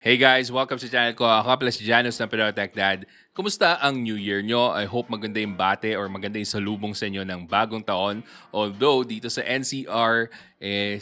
Hey guys! Welcome sa channel ko. Ako pala si Janus ng Pinoy Techdad. Kumusta ang New Year nyo? I hope maganda yung bate or maganda yung salubong sa inyo ng bagong taon. Although dito sa NCR,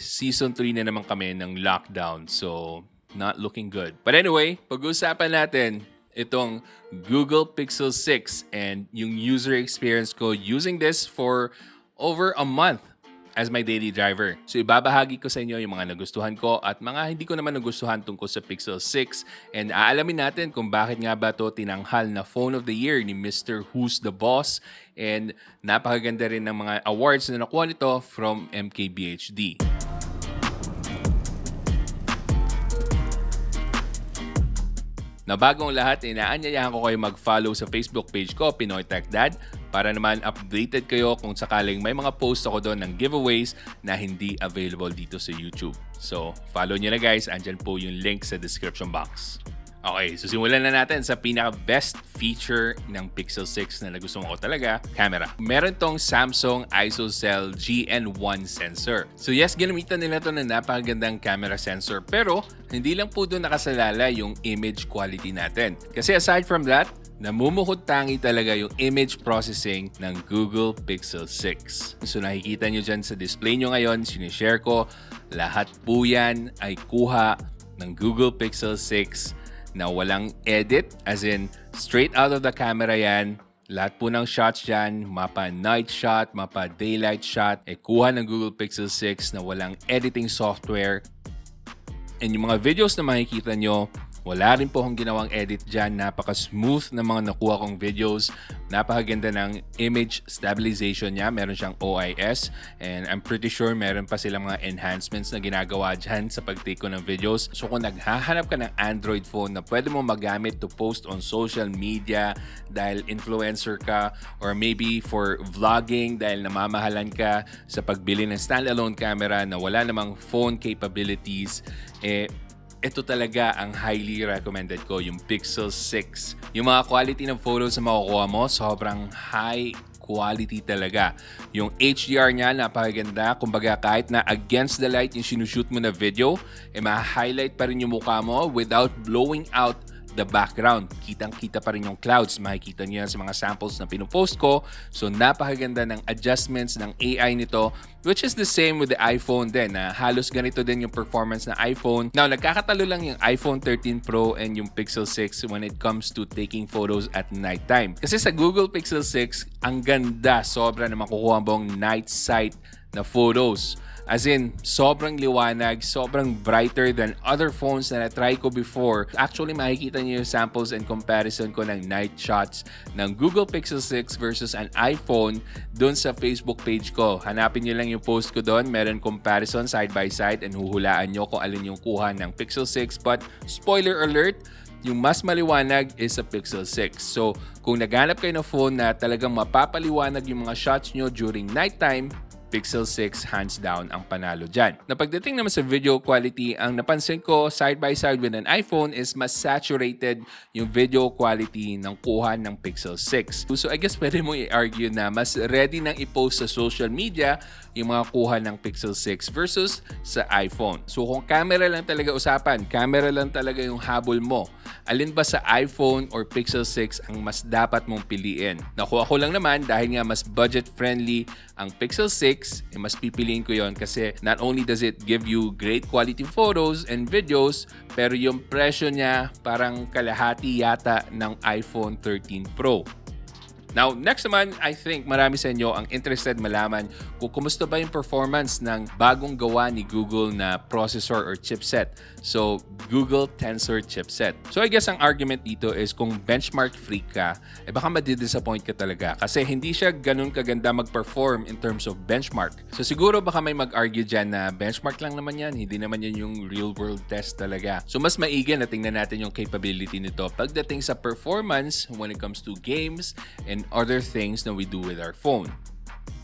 Season 3 na naman kami ng lockdown. So, not looking good. But anyway, pag-uusapan natin itong Google Pixel 6 and yung user experience ko using this for over a month as my daily driver. So ibabahagi ko sa inyo yung mga nagustuhan ko at mga hindi ko naman nagustuhan tungkol sa Pixel 6 and aalamin natin kung bakit nga ba to tinanghal na Phone of the Year ni Mr. Whosetheboss and napakaganda rin ng mga awards na nakuha nito from MKBHD. Na bagong lahat, inaanyayahan ko kayo mag-follow sa Facebook page ko, Pinoy Techdad, para naman updated kayo kung sakaling may mga post ako doon ng giveaways na hindi available dito sa YouTube. So, follow nyo na guys. Andyan po yung link sa description box. Okay, so simulan na natin sa pinaka-best feature ng Pixel 6 na nagustuhan ko talaga, camera. Meron tong Samsung ISOCELL GN1 sensor. So yes, ginamitan nila to na napakagandang camera sensor pero hindi lang po doon nakasalala yung image quality natin. Kasi aside from that, namumuhod tangi talaga yung image processing ng Google Pixel 6. So nakikita nyo dyan sa display nyo ngayon, sinishare ko, lahat po yan ay kuha ng Google Pixel 6 na walang edit, as in straight out of the camera yan. Lahat po ng shots dyan, mapa night shot, mapa daylight shot, kuha ng Google Pixel 6 na walang editing software. And yung mga videos na makikita nyo, wala rin po akong ginawang edit dyan. Napaka-smooth na mga nakuha kong videos. Napakaganda ng image stabilization niya. Meron siyang OIS. And I'm pretty sure meron pa silang mga enhancements na ginagawa dyan sa pag-take ko ng videos. So kung naghahanap ka ng Android phone na pwede mo magamit to post on social media dahil influencer ka, or maybe for vlogging dahil namamahalan ka sa pagbili ng standalone camera na wala namang phone capabilities, ito talaga ang highly recommended ko, yung Pixel 6. Yung mga quality ng photos na makukuha mo, sobrang high quality talaga. Yung HDR niya, napakaganda. Kumbaga, kahit na against the light yung sinushoot mo na video, ma-highlight pa rin yung mukha mo without blowing out the background. Kitang-kita pa rin yung clouds. Makikita niyo yan sa mga samples na pinupost ko. So, napakaganda ng adjustments ng AI nito, which is the same with the iPhone din. Halos ganito din yung performance ng iPhone. Now, nagkakatalo lang yung iPhone 13 Pro and yung Pixel 6 when it comes to taking photos at nighttime. Kasi sa Google Pixel 6, ang ganda. Sobra na makukuha mong night sight na photos. As in, sobrang liwanag, sobrang brighter than other phones na na-try ko before. Actually, makikita niyo yung samples and comparison ko ng night shots ng Google Pixel 6 versus an iPhone doon sa Facebook page ko. Hanapin niyo lang yung post ko doon. Meron comparison side by side and huhulaan niyo kung alin yung kuha ng Pixel 6. But, spoiler alert, yung mas maliwanag is sa Pixel 6. So, kung naghanap kayo ng phone na talagang mapapaliwanag yung mga shots nyo during nighttime, Pixel 6 hands down ang panalo dyan. Na pagdating naman sa video quality, ang napansin ko side by side with an iPhone is mas saturated yung video quality ng kuha ng Pixel 6. So I guess pwede mo i-argue na mas ready nang i-post sa social media yung mga kuha ng Pixel 6 versus sa iPhone. So kung camera lang talaga usapan, camera lang talaga yung habol mo, alin ba sa iPhone or Pixel 6 ang mas dapat mong piliin? Nakuha ko lang naman dahil nga mas budget-friendly ang Pixel 6, mas pipiliin ko yon kasi not only does it give you great quality photos and videos, pero yung presyo niya parang kalahati yata ng iPhone 13 Pro. Now, next naman, I think marami sa inyo ang interested malaman kung kumusta ba yung performance ng bagong gawa ni Google na processor or chipset. So, Google Tensor chipset. So, I guess ang argument dito is kung benchmark freak ka, baka madidisappoint ka talaga kasi hindi siya ganun kaganda mag-perform in terms of benchmark. So, siguro baka may mag-argue dyan na benchmark lang naman yan, hindi naman yan yung real-world test talaga. So, mas maigi na tingnan natin yung capability nito pagdating sa performance when it comes to games and other things na we do with our phone.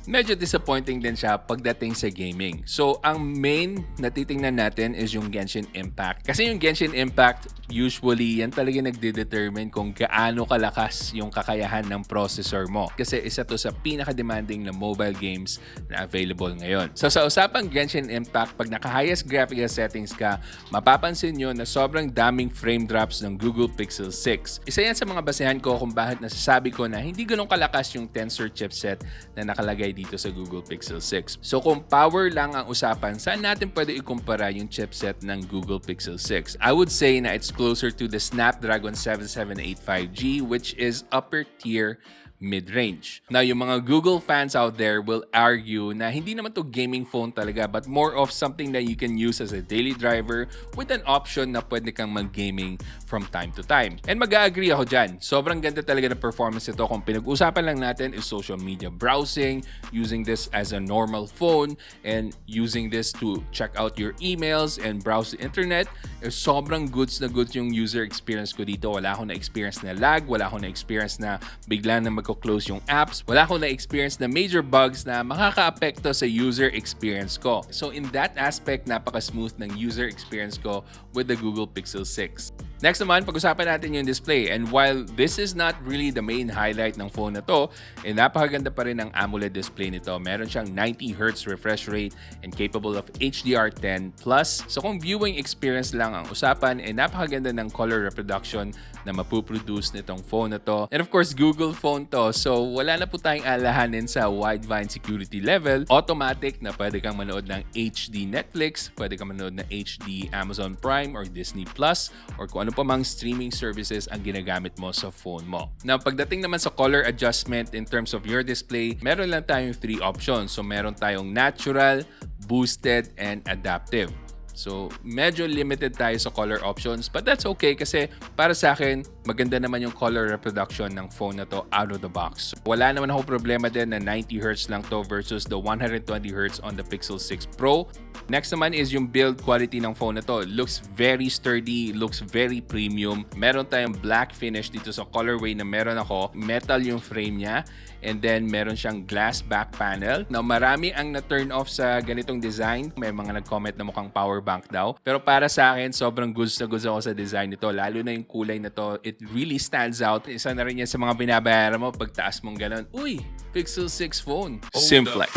Medyo disappointing din siya pagdating sa gaming. So, ang main na titingnan natin is yung Genshin Impact. Kasi yung Genshin Impact, usually yan talaga nagde-determine kung gaano kalakas yung kakayahan ng processor mo. Kasi isa to sa pinaka-demanding na mobile games na available ngayon. So sa usapang Genshin Impact, pag naka-highest graphical settings ka, mapapansin nyo na sobrang daming frame drops ng Google Pixel 6. Isa yan sa mga basehan ko kung bakit nasasabi ko na hindi ganun kalakas yung tensor chipset na nakalagay dito sa Google Pixel 6. So kung power lang ang usapan, saan natin pwede ikumpara yung chipset ng Google Pixel 6? I would say na it's closer to the Snapdragon 7785G, which is upper tier mid-range. Now, yung mga Google fans out there will argue na hindi naman to gaming phone talaga but more of something that you can use as a daily driver with an option na pwede kang mag-gaming from time to time. And mag-agree ako dyan. Sobrang ganda talaga ng performance nito. Kung pinag-usapan lang natin is social media browsing, using this as a normal phone, and using this to check out your emails and browse the internet. Sobrang goods na goods yung user experience ko dito. Wala akong na-experience na lag, wala akong na-experience na bigla na close yung apps. Wala akong na-experience na major bugs na makaka-apekto sa user experience ko. So in that aspect, napaka-smooth ng user experience ko with the Google Pixel 6. Next naman, pag-usapan natin yung display. And while this is not really the main highlight ng phone na to, napakaganda pa rin ang AMOLED display nito. Meron siyang 90Hz refresh rate and capable of HDR10+. So kung viewing experience lang ang usapan, napakaganda ng color reproduction na mapuproduce nitong phone na to. And of course, Google phone to. So wala na po tayong alahanin sa wideband security level. Automatic na pwede kang manood ng HD Netflix, pwede kang manood ng HD Amazon Prime or Disney Plus, or kung ano pa mang streaming services ang ginagamit mo sa phone mo. Now, pagdating naman sa color adjustment in terms of your display, meron lang tayong 3 options. So meron tayong natural, boosted, and adaptive. So, medyo limited tayo sa color options, but that's okay kasi para sa akin, maganda naman yung color reproduction ng phone na to out of the box. Wala naman ako problema din na 90Hz lang to versus the 120Hz on the Pixel 6 Pro. Next naman is yung build quality ng phone na to. Looks very sturdy, looks very premium. Meron tayong black finish dito sa colorway na meron ako. Metal yung frame niya. And then, meron siyang glass back panel. Now, marami ang na-turn off sa ganitong design. May mga nag-comment na mukhang power bank daw. Pero para sa akin, sobrang goods na goods ako sa design nito. Lalo na yung kulay na to. It really stands out. Isa na rin yan sa mga binabayaran mo pagtaas mong ganun. Uy, Pixel 6 phone. Simplex.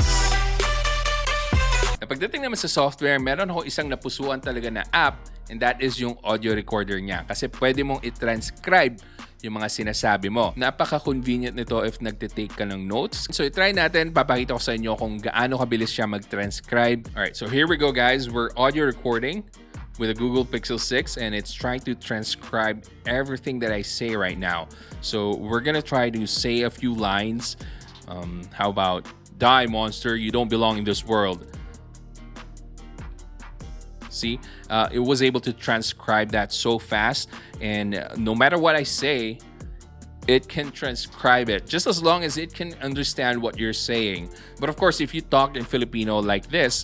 Pagdating naman sa software, meron ako isang napusuan talaga na app, and that is yung audio recorder niya. Kasi pwede mong i-transcribe yung mga sinasabi mo. Napaka-convenient nito if nagtitake ka ng notes. So, i-try natin. Papakita ko sa inyo kung gaano kabilis siya mag-transcribe. Alright, so here we go guys. We're audio recording with a Google Pixel 6 and it's trying to transcribe everything that I say right now. So, we're gonna try to say a few lines. How about, "Die, monster. You don't belong in this world." See, it was able to transcribe that so fast, and no matter what I say, it can transcribe it just as long as it can understand what you're saying. But of course, if you talk in Filipino like this,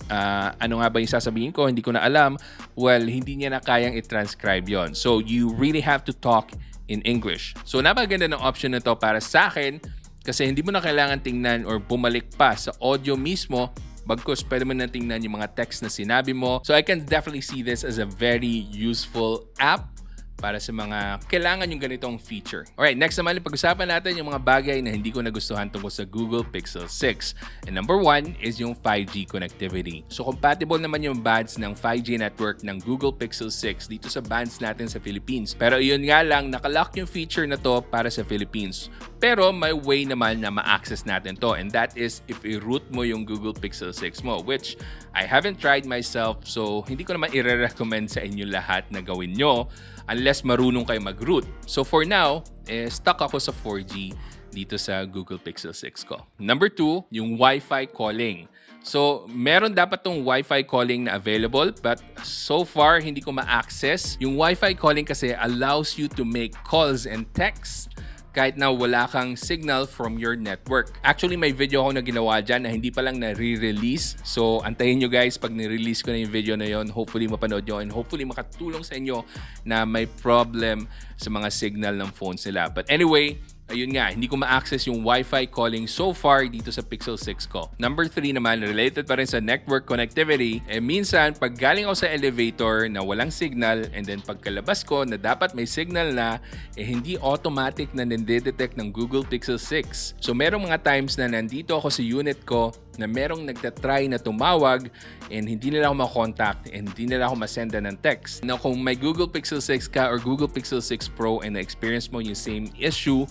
ano nga ba yung sasabihin ko? Hindi ko na alam. Well, hindi niya na kayang i-transcribe yon. So you really have to talk in English. So napakaganda ng option na to para sa akin kasi hindi mo na kailangan tingnan or bumalik pa sa audio mismo. Bagkus, pwede mo na tingnan yung mga text na sinabi mo. So I can definitely see this as a very useful app para sa mga kailangan yung ganitong feature. Alright, next naman, pag-usapan natin yung mga bagay na hindi ko nagustuhan tungkol sa Google Pixel 6. And number 1 is yung 5G connectivity. So compatible naman yung bands ng 5G network ng Google Pixel 6 dito sa bands natin sa Philippines. Pero iyon nga lang, nakalock yung feature na to para sa Philippines. Pero may way naman na ma-access natin to, and that is if i-root mo yung Google Pixel 6 mo, which I haven't tried myself, so hindi ko naman i-recommend sa inyo lahat na gawin nyo unless marunong kayo mag-root. So for now, stuck ako sa 4G dito sa Google Pixel 6 ko. Number 2, yung Wi-Fi calling. So, meron dapat tong Wi-Fi calling na available, but so far, hindi ko ma-access. Yung Wi-Fi calling kasi allows you to make calls and texts kahit na wala kang signal from your network. Actually, may video ako na ginawa dyan na hindi pa lang na-re-release. So, antayin nyo guys pag ni-release ko na yung video na yon. Hopefully, mapanood nyo and hopefully makatulong sa inyo na may problem sa mga signal ng phones nila. But anyway, ayun nga, hindi ko ma-access yung Wi-Fi calling so far dito sa Pixel 6 ko. Number 3 naman, related pa rin sa network connectivity, minsan pag galing ako sa elevator na walang signal and then pagkalabas ko na dapat may signal na, hindi automatic na nande-detect ng Google Pixel 6. So merong mga times na nandito ako sa unit ko na merong nagtatry na tumawag and hindi nila ako makontakt and hindi nila ako masenda ng text. Now, kung may Google Pixel 6 ka or Google Pixel 6 Pro and na-experience mo yung same issue,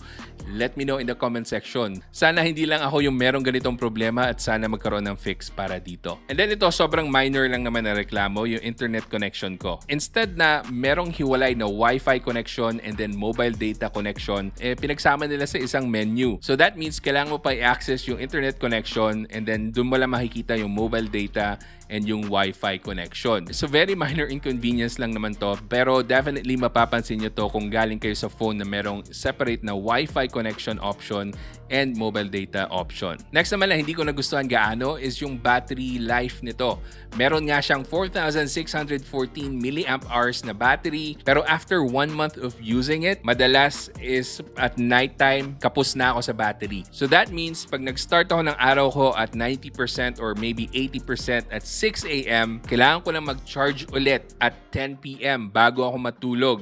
let me know in the comment section. Sana hindi lang ako yung merong ganitong problema at sana magkaroon ng fix para dito. And then ito, sobrang minor lang naman na reklamo, yung internet connection ko. Instead na merong hiwalay na Wi-Fi connection and then mobile data connection, pinagsama nila sa isang menu. So that means kailangan mo pa i-access yung internet connection and then doon mo lang makikita yung mobile data and yung Wi-Fi connection. So very minor inconvenience lang naman to, pero definitely mapapansin nyo to kung galing kayo sa phone na merong separate na Wi-Fi connection option and mobile data option. Next naman na hindi ko nagustuhan gaano is yung battery life nito. Meron nga siyang 4,614 mAh na battery, pero after 1 month of using it, madalas is at nighttime, kapos na ako sa battery. So that means pag nag-start ako ng araw ko at 90% or maybe 80% at 6 a.m., kailangan ko lang mag-charge ulit at 10 p.m. bago ako matulog.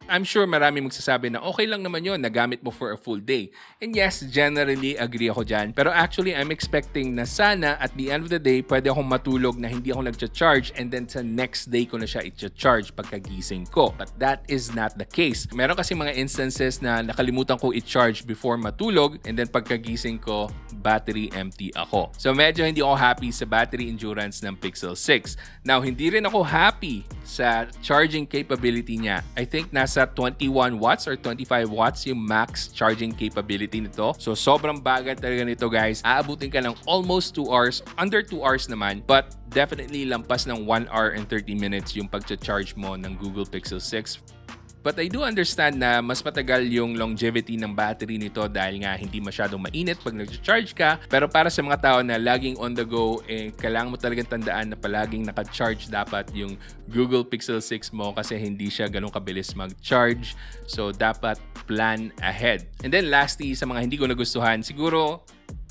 I'm sure marami magsasabi na okay lang naman yun, nagamit mo for a full day. And yes, generally agree ako dyan. Pero actually, I'm expecting na sana at the end of the day, pwede akong matulog na hindi ako nag-charge and then sa next day ko na siya i-charge pagkagising ko. But that is not the case. Meron kasi mga instances na nakalimutan ko i-charge before matulog and then pagkagising ko, battery empty ako. So medyo hindi ako happy sa battery endurance ng Pixel 6. Now, hindi rin ako happy sa charging capability niya. I think nasa 21 watts or 25 watts yung max charging capability nito. So sobrang bagal talaga nito guys. Aabutin ka ng almost 2 hours, under 2 hours naman, but definitely lampas ng 1 hour and 30 minutes yung pag-charge mo ng Google Pixel 6. But I do understand na mas matagal yung longevity ng battery nito dahil nga hindi masyadong mainit pag nag-charge ka. Pero para sa mga tao na laging on the go, kailangan mo talagang tandaan na palaging naka-charge dapat yung Google Pixel 6 mo kasi hindi siya ganun kabilis mag-charge. So dapat plan ahead. And then lastly, sa mga hindi ko nagustuhan, siguro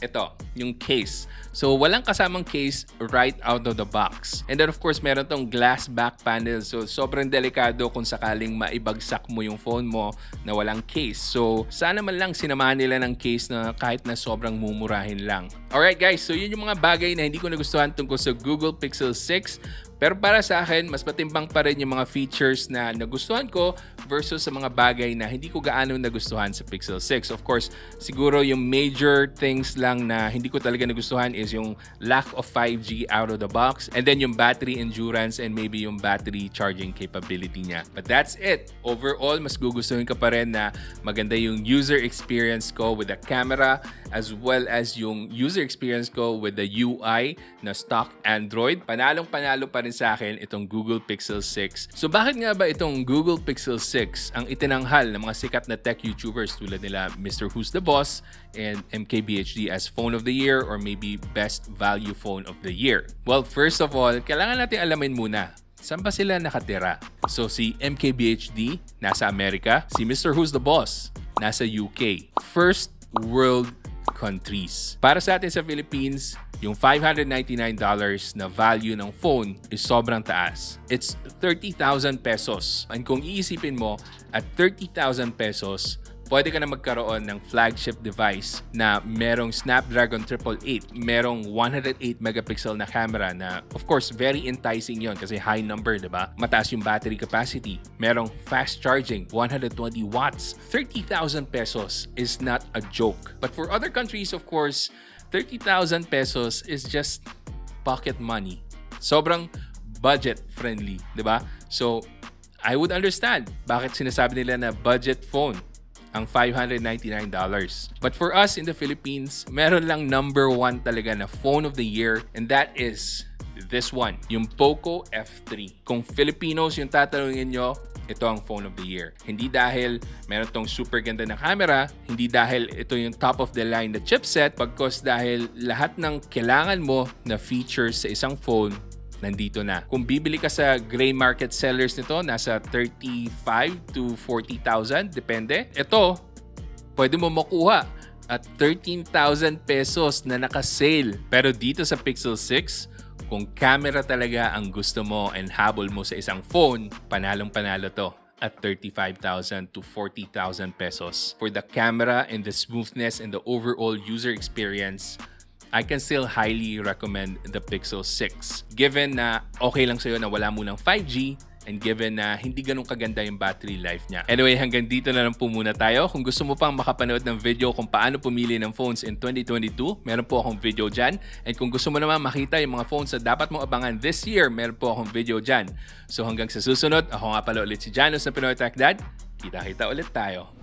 ito, yung case. So, walang kasamang case right out of the box. And then, of course, meron tong glass back panel. So, sobrang delikado kung sakaling maibagsak mo yung phone mo na walang case. So, sana man lang sinamahan nila ng case na kahit na sobrang mumurahin lang. Alright guys, so yun yung mga bagay na hindi ko nagustuhan tungkol sa Google Pixel 6. Pero para sa akin, mas matimbang pa rin yung mga features na nagustuhan ko versus sa mga bagay na hindi ko gaano nagustuhan sa Pixel 6. Of course, siguro yung major things lang na hindi ko talaga nagustuhan is yung lack of 5G out of the box and then yung battery endurance and maybe yung battery charging capability niya. But that's it. Overall, mas gugustuhin ka pa rin na maganda yung user experience ko with the camera as well as yung user experience ko with the UI na stock Android. Panalong-panalo pa rin sa akin itong Google Pixel 6. So bakit nga ba itong Google Pixel 6 ang itinanghal ng mga sikat na tech YouTubers tulad nila Mr. Whosetheboss and MKBHD as Phone of the Year or maybe Best Value Phone of the Year? Well, first of all, kailangan natin alamin muna saan ba sila nakatira. So si MKBHD nasa Amerika, si Mr. Whosetheboss nasa UK. First world countries. Para sa atin sa Philippines, yung $599 na value ng phone is sobrang taas. It's 30,000 pesos. And kung iisipin mo, at 30,000 pesos, pwede ka na magkaroon ng flagship device na merong Snapdragon 888, merong 108 megapixel na camera na of course very enticing yon kasi high number, diba? Mataas yung battery capacity, merong fast charging, 120 watts. 30,000 pesos is not a joke. But for other countries, of course, 30,000 pesos is just pocket money. Sobrang budget friendly, diba? So I would understand bakit sinasabi nila na budget phone ang $599. But for us in the Philippines, meron lang number 1 talaga na phone of the year, and that is this one, yung Poco F3. Kung Filipinos yung tatanungin nyo, ito ang phone of the year. Hindi dahil meron tong super ganda na camera, hindi dahil ito yung top of the line na chipset, pagkos dahil lahat ng kailangan mo na features sa isang phone nandito na. Kung bibili ka sa gray market sellers nito, nasa 35 to 40,000, depende. Ito, pwede mo makuha at 13,000 pesos na naka-sale. Pero dito sa Pixel 6, kung camera talaga ang gusto mo and habol mo sa isang phone, panalong-panalo to at 35,000 to 40,000 pesos. For the camera and the smoothness and the overall user experience, I can still highly recommend the Pixel 6. Given na okay lang sa'yo na wala munang 5G, and given na hindi ganun kaganda yung battery life niya. Anyway, hanggang dito na lang po muna tayo. Kung gusto mo pang makapanood ng video kung paano pumili ng phones in 2022, meron po akong video dyan. And kung gusto mo naman makita yung mga phones na dapat mong abangan this year, meron po akong video dyan. So hanggang sa susunod, ako nga pala ulit si Janus na Pinoy Techdad. Kita-kita ulit tayo.